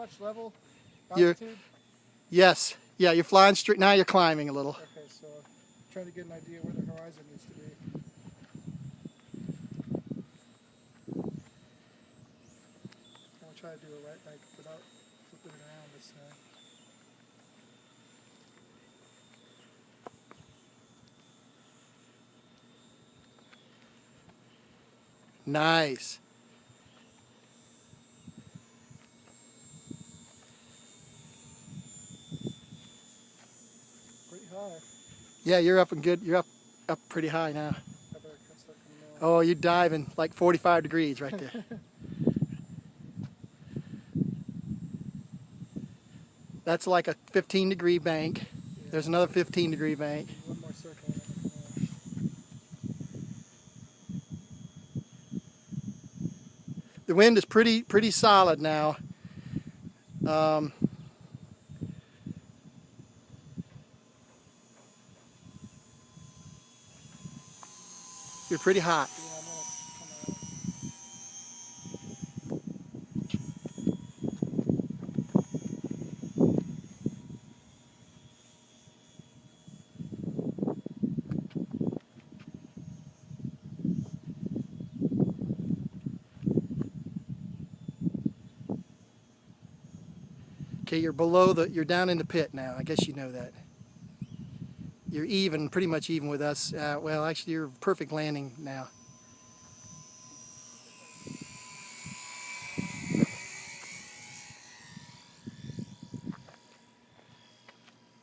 much level You're, altitude? yes. Yeah, you're flying straight. Now you're climbing a little. Okay, so trying to get an idea where the horizon needs to be. I'll try to do it right, like without flipping it around this time. Nice. Pretty high. Yeah, you're up and good. You're up pretty high now. I better start coming down. Oh, you're diving like 45 degrees right there. That's like a 15-degree bank. Yeah. There's another 15-degree bank. One more circle and then I can The wind is pretty solid now. You're pretty hot. yeah, I'm gonna come out. Okay, you're you're down in the pit now. I guess you know that. You're even, pretty much even with us. Well, actually, you're perfect landing now.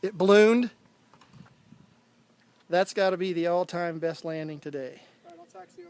It ballooned. That's got to be the all-time best landing today. All right, I'll taxi over.